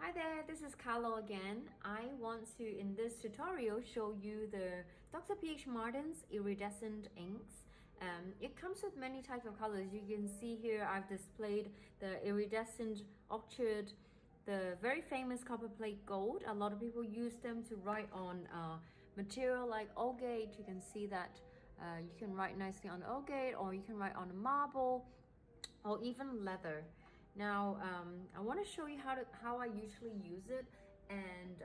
Hi there, this is Carlo again. I want to, in this tutorial, show you the Dr. P.H. Martin's Iridescent inks. It comes with many types of colors. You can see here I've displayed the Iridescent Orchid, the very famous copper plate gold. A lot of people use them to write on material like agate. You can see that you can write nicely on agate, or you can write on marble, or even leather. Now, I want to show you how I usually use it, and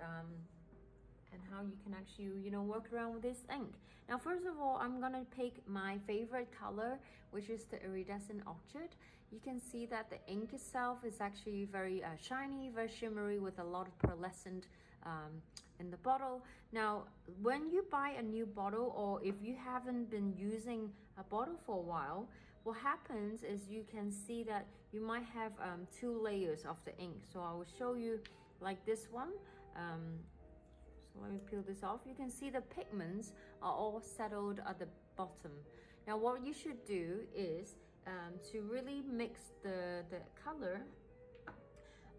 how you can actually, work around with this ink. Now, first of all, I'm gonna pick my favorite color, which is the Iridescent Orchid. You can see that the ink itself is actually very shiny, very shimmery, with a lot of pearlescent in the bottle. Now, when you buy a new bottle, or if you haven't been using a bottle for a while, what happens is you can see that you might have two layers of the ink. So I will show you like this one. So let me peel this off. You can see the pigments are all settled at the bottom. Now what you should do is to really mix the color,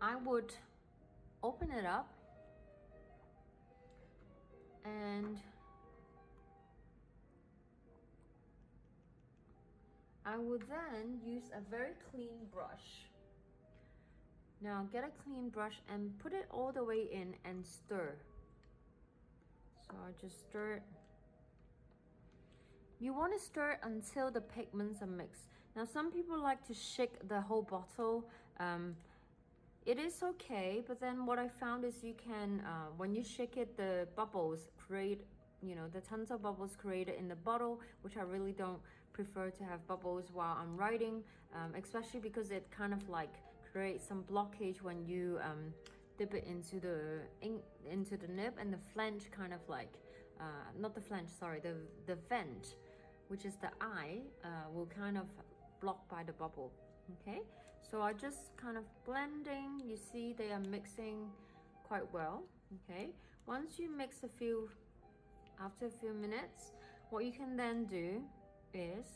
I would open it up and I would then use a very clean brush. Now get a clean brush and put it all the way in and stir. So I just stir it. You want to stir it until the pigments are mixed. Now some people like to shake the whole bottle. It is okay, but then what I found is you can, when you shake it, the bubbles create, the tons of bubbles created in the bottle, which I really don't prefer to have bubbles while I'm writing, especially because it kind of like creates some blockage when you dip it into the ink, into the nib, and the flange kind of like, not the flange, sorry, the vent, which is the eye, will kind of block by the bubble. Okay, so I just kind of blending. You see they are mixing quite well. Okay, once you mix after a few minutes, what you can then do is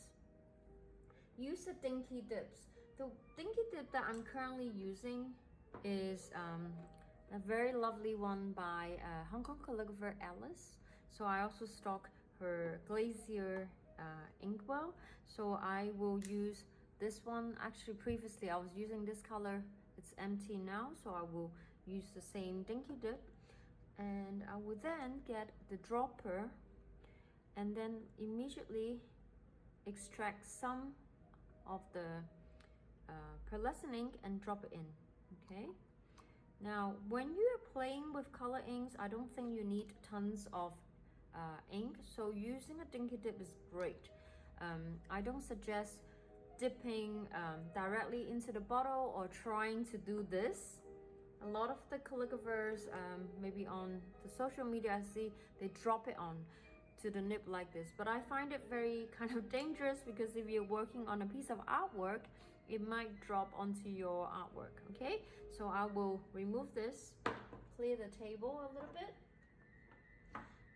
use the dinky dips. The dinky dip that I'm currently using is a very lovely one by Hong Kong calligrapher Alice. So I also stock her Glacier inkwell. So I will use this one. Actually, previously I was using this color. It's empty now, so I will use the same dinky dip. And I will then get the dropper and then immediately extract some of the pearlescent ink and drop it in. Okay, now when you are playing with color inks, I don't think you need tons of ink, so using a dinky dip is great. I don't suggest dipping directly into the bottle or trying to do this. A lot of the calligraphers, maybe on the social media, I see they drop it on to the nib like this, but I find it very kind of dangerous, because if you're working on a piece of artwork, it might drop onto your artwork. Okay, so I will remove this, clear the table a little bit.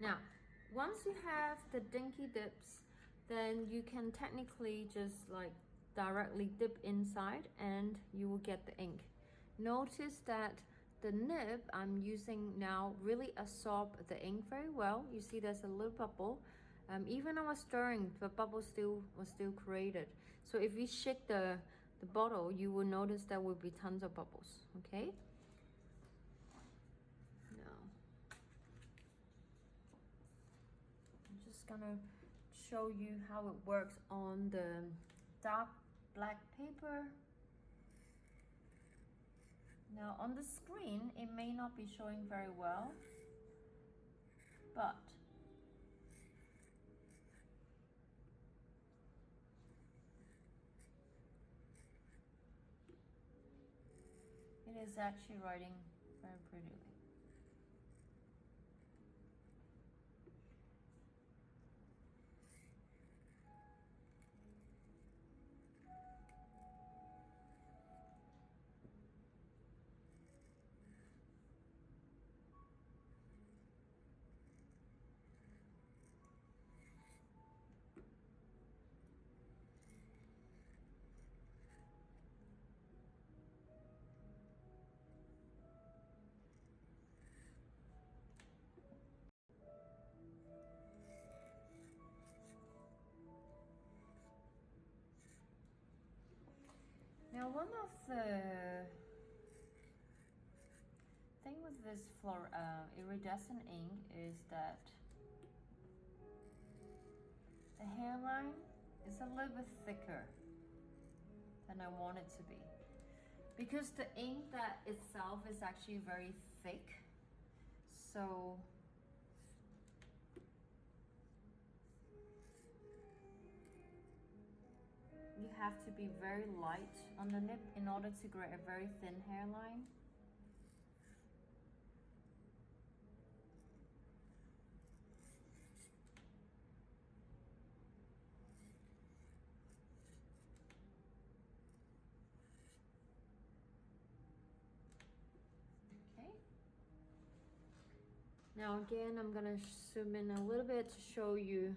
Now once you have the dinky dips, then you can technically just like directly dip inside and you will get the ink. Notice that the nib I'm using now really absorbs the ink very well. You see there's a little bubble. Even I was stirring, the bubble was still created. So if you shake the bottle, you will notice there will be tons of bubbles. Okay, now I'm just gonna show you how it works on the dark black paper. Now on the screen, it may not be showing very well, but it is actually writing very prettily. Now one of the thing with this iridescent ink is that the hairline is a little bit thicker than I want it to be, because the ink that itself is actually very thick. So you have to be very light on the nib in order to create a very thin hairline. Okay. Now again, I'm gonna zoom in a little bit to show you.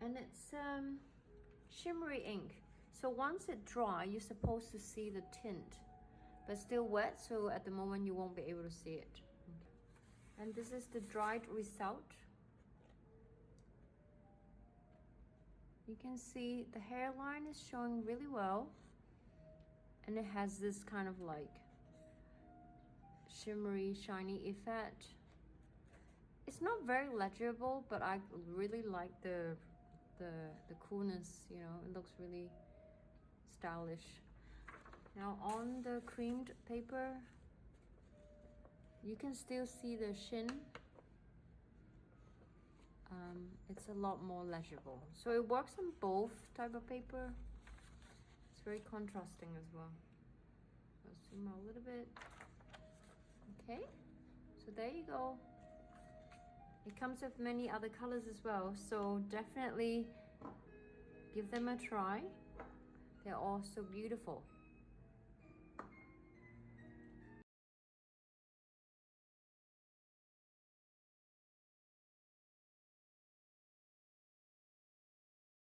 And it's shimmery ink. So once it dry, you're supposed to see the tint, but still wet, so at the moment you won't be able to see it. Okay. And this is the dried result. You can see the hairline is showing really well, and it has this kind of like shimmery, shiny effect. It's not very legible, but I really like the coolness, you know, it looks really stylish. Now on the creamed paper, you can still see the sheen. It's a lot more legible. So it works on both type of paper. It's very contrasting as well. I'll zoom out a little bit. Okay, so there you go. It comes with many other colors as well, so definitely give them a try. They're all so beautiful.